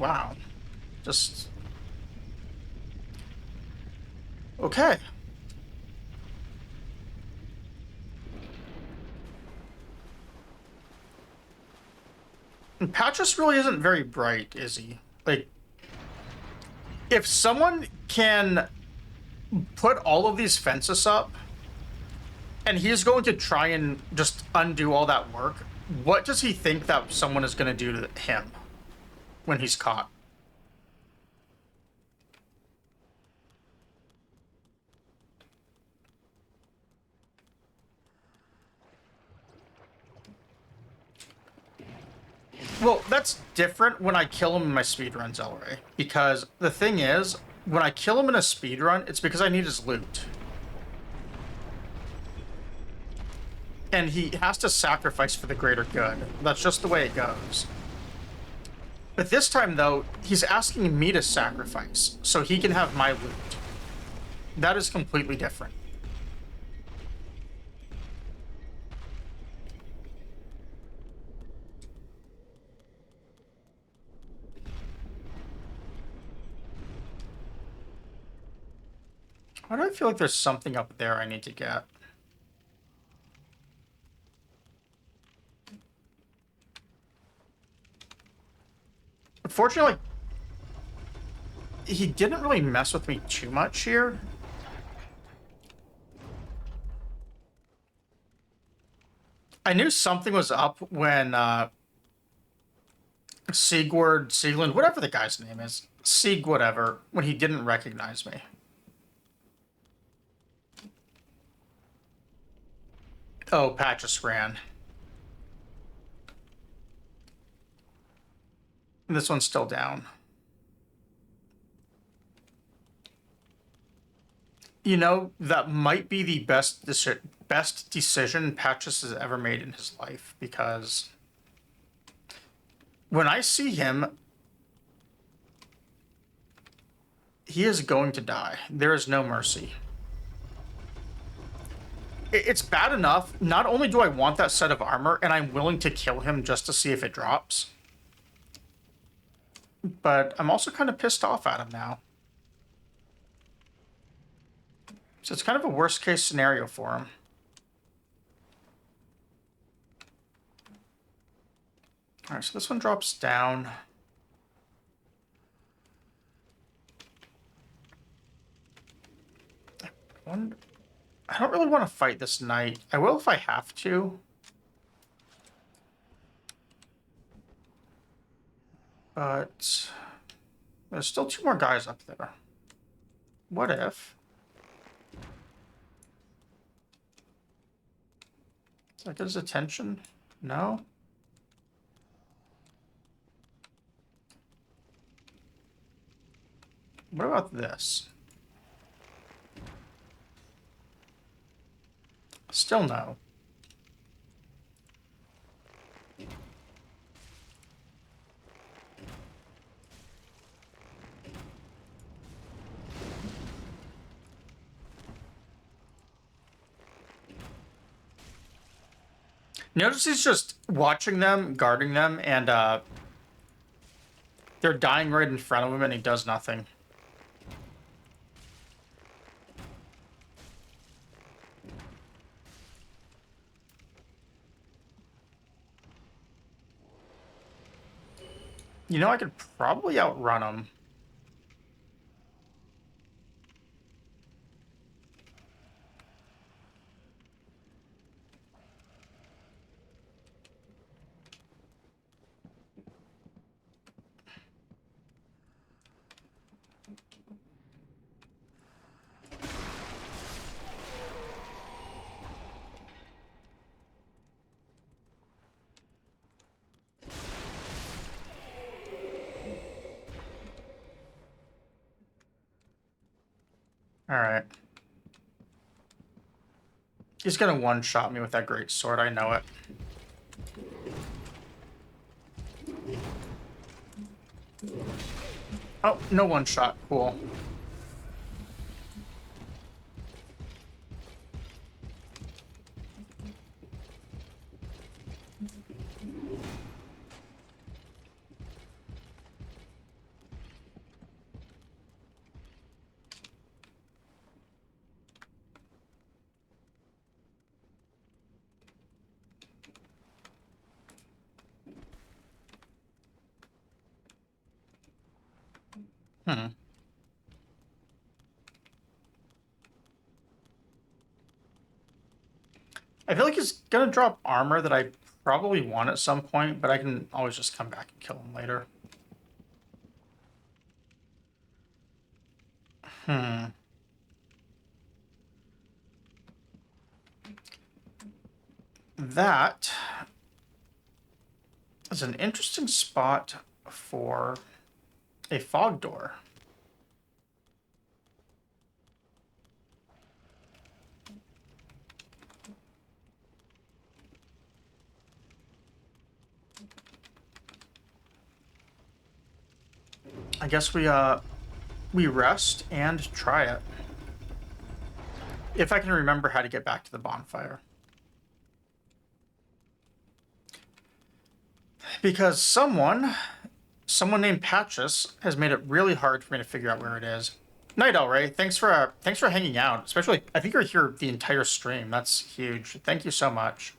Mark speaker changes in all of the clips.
Speaker 1: Wow. Just... Okay. And Patras really isn't very bright, is he? Like, if someone can put all of these fences up, and he's going to try and just undo all that work, what does he think that someone is going to do to him when he's caught? Well, that's different when I kill him in my speedrun, Zelray. Because the thing is, when I kill him in a speedrun, it's because I need his loot. And he has to sacrifice for the greater good. That's just the way it goes. But this time, though, he's asking me to sacrifice so he can have my loot. That is completely different. Why do I feel like there's something up there I need to get? Unfortunately, he didn't really mess with me too much here. I knew something was up when Siegland, whatever the guy's name is, Sieg whatever, when he didn't recognize me. Oh, Pat just ran. And this one's still down. You know, that might be the best decision Patches has ever made in his life, because when I see him, he is going to die. There is no mercy. It's bad enough. Not only do I want that set of armor, and I'm willing to kill him just to see if it drops, but I'm also kind of pissed off at him now. So it's kind of a worst case scenario for him. All right, so this one drops down. I don't really want to fight this knight. I will if I have to. But there's still two more guys up there. What if? Does that get his attention? No? What about this? Still no. Notice he's just watching them, guarding them, and they're dying right in front of him, and he does nothing. You know, I could probably outrun him. All right. He's gonna one-shot me with that great sword, I know it. Oh, no one-shot. Cool. Hmm. I feel like he's gonna drop armor that I probably want at some point, but I can always just come back and kill him later. Hmm. That is an interesting spot for a fog door. I guess we rest and try it. If I can remember how to get back to the bonfire. Because someone named Patches has made it really hard for me to figure out where it is. Night Owl Ray, thanks for hanging out. Especially, I think you're here the entire stream. That's huge. Thank you so much.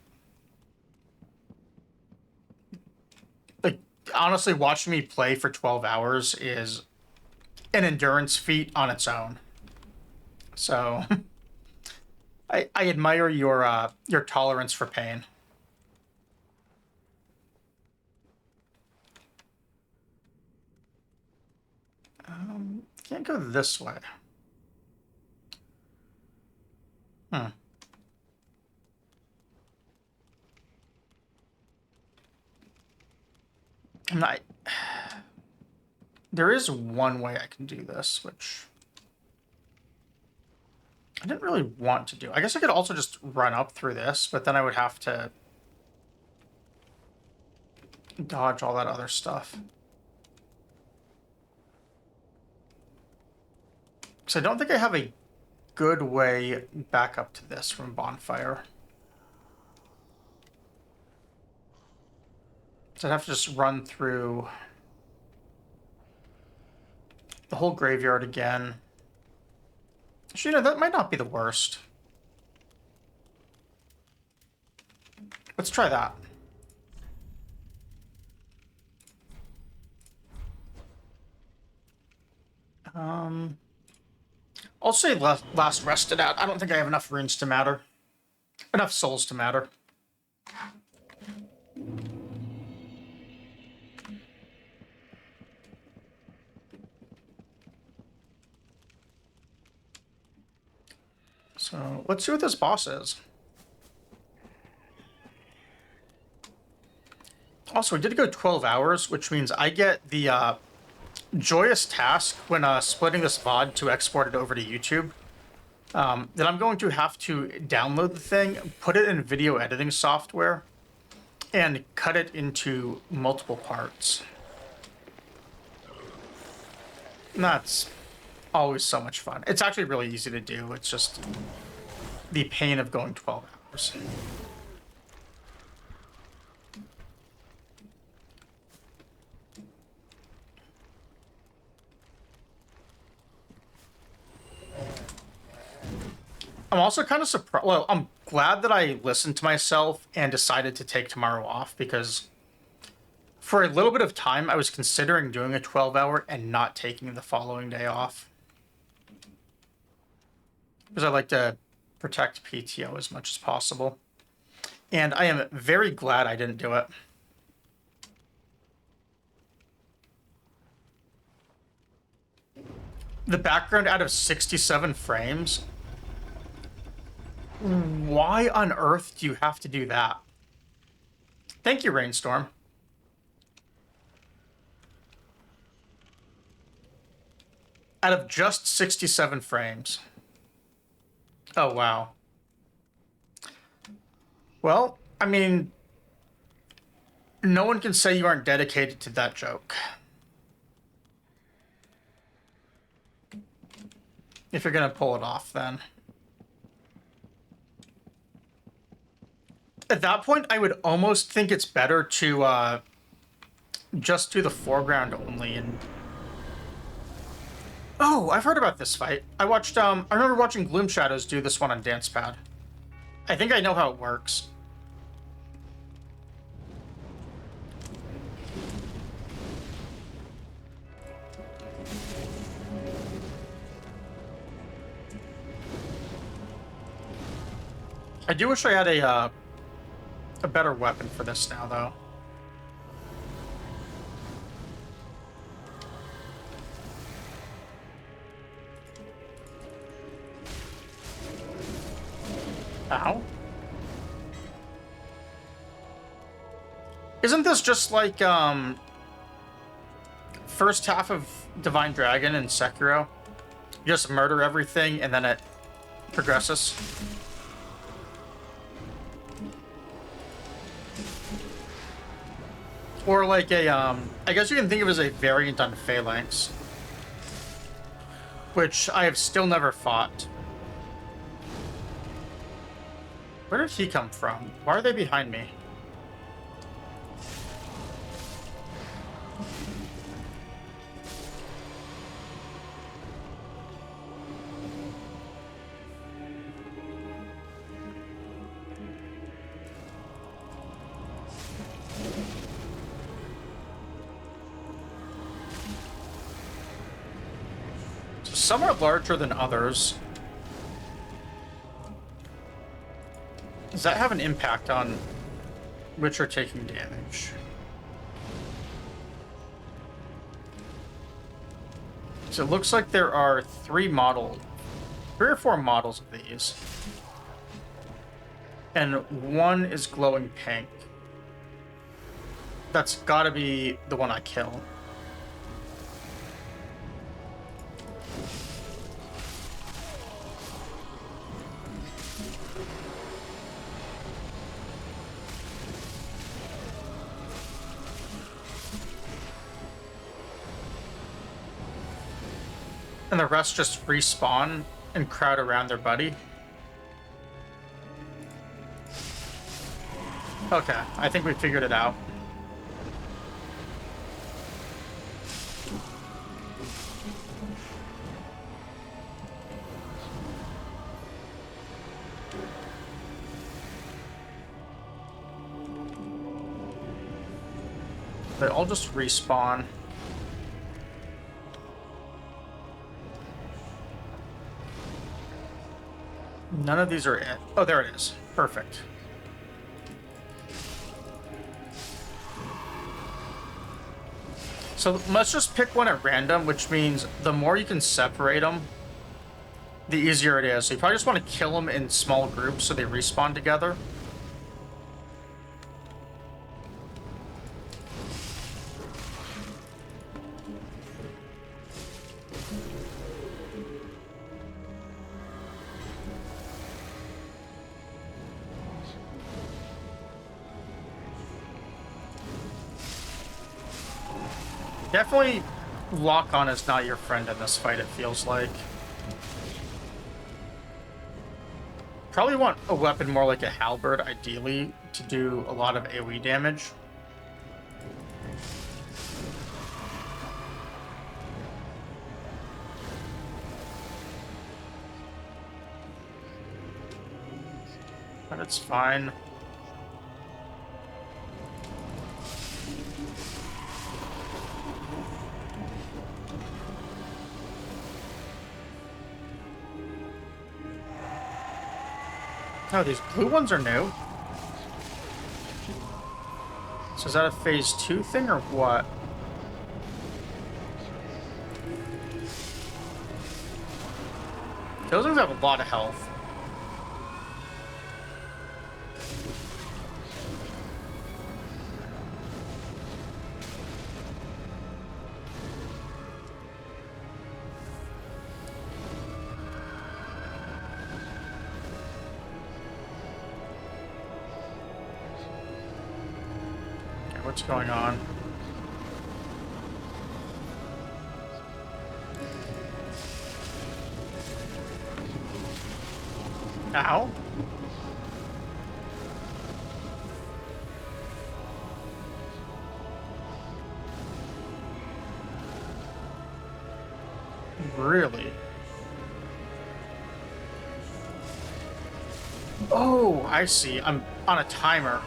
Speaker 1: Like, honestly, watching me play for 12 hours is an endurance feat on its own. So, I admire your tolerance for pain. Can't go this way. Hmm. I'm not. There is one way I can do this, which I didn't really want to do. I guess I could also just run up through this, but then I would have to dodge all that other stuff. Because I don't think I have a good way back up to this from Bonfire. So I'd have to just run through the whole graveyard again. Actually, that might not be the worst. Let's try that. I'll say last rested out. I don't think I have enough runes to matter. Enough souls to matter. So let's see what this boss is. Also, we did go 12 hours, which means I get the joyous task when splitting this VOD to export it over to YouTube. Then I'm going to have to download the thing, put it in video editing software, and cut it into multiple parts. And that's always so much fun. It's actually really easy to do. It's just the pain of going 12 hours. I'm also kind of surprised. Well, I'm glad that I listened to myself and decided to take tomorrow off, because for a little bit of time, I was considering doing a 12-hour and not taking the following day off. Because I like to protect PTO as much as possible. And I am very glad I didn't do it. The background out of 67 frames? Why on earth do you have to do that? Thank you, Rainstorm. Out of just 67 frames. Oh, wow. Well, I mean, no one can say you aren't dedicated to that joke. If you're gonna pull it off, then. At that point, I would almost think it's better to just do the foreground only. And oh, I've heard about this fight. I remember watching Gloom Shadows do this one on DancePad. I think I know how it works. I do wish I had a better weapon for this now, though. Ow. Isn't this just like, first half of Divine Dragon and Sekiro? You just murder everything and then it progresses? Or like a, I guess you can think of it as a variant on Phalanx, which I have still never fought. Where did he come from? Why are they behind me? Some are larger than others. Does that have an impact on which are taking damage? So it looks like there are three or four models of these. And one is glowing pink. That's gotta be the one I kill. And the rest just respawn and crowd around their buddy. Okay, I think we figured it out. They all just respawn. None of these are it. Oh, there it is. Perfect. So let's just pick one at random, which means the more you can separate them, the easier it is. So you probably just want to kill them in small groups so they respawn together. Definitely lock-on is not your friend in this fight, it feels like. Probably want a weapon more like a halberd, ideally, to do a lot of AoE damage. But it's fine. Oh, these blue ones are new. So is that a phase 2 thing or what? Those things have a lot of health. What's going on? Ow. Really? Oh, I see. I'm on a timer.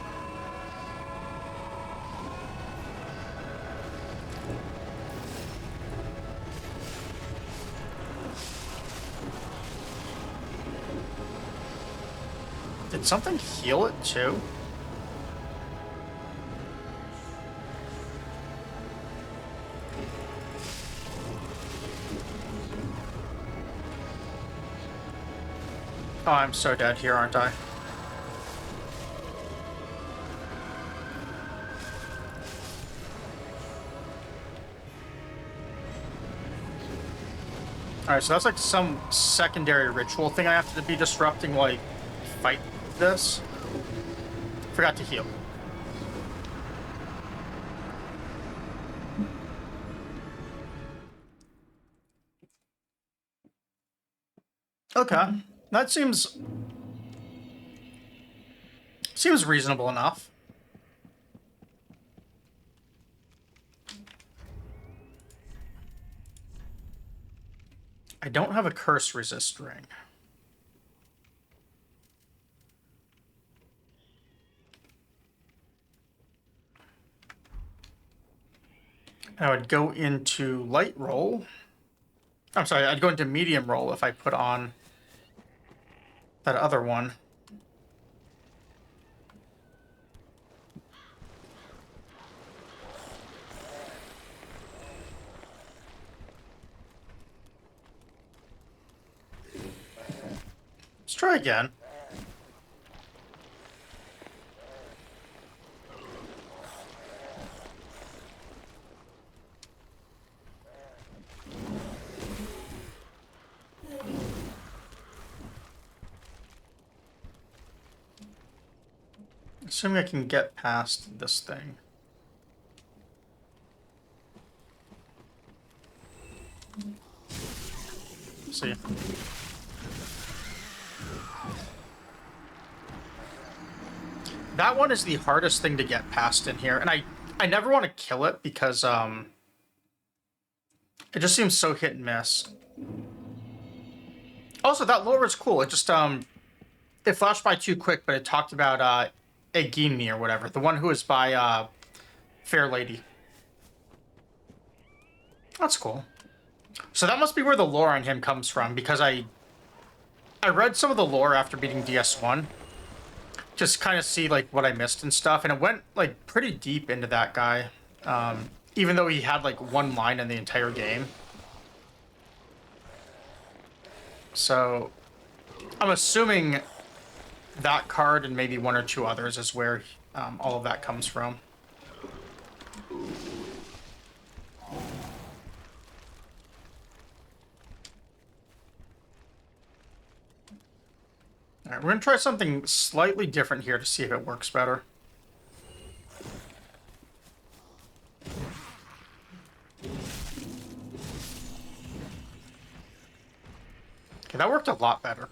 Speaker 1: Did something heal it too? Oh, I'm so dead here, aren't I? Alright, so that's like some secondary ritual thing I have to be disrupting while I fight this. Forgot to heal. Okay. That seems reasonable enough. I don't have a curse resist ring. I would go into light roll. I'm sorry, I'd go into medium roll if I put on that other one. Let's try again. Assuming I can get past this thing. See. That one is the hardest thing to get past in here, and I never want to kill it because it just seems so hit and miss. Also, that lore is cool. It just it flashed by too quick, but it talked about Egini or whatever, the one who is by Fair Lady. That's cool. So that must be where the lore on him comes from, because I read some of the lore after beating DS1. Just kind of see like what I missed and stuff, and it went like pretty deep into that guy, even though he had like one line in the entire game. So I'm assuming that card and maybe one or two others is where all of that comes from. All right, we're gonna try something slightly different here to see if it works better. Okay, that worked a lot better.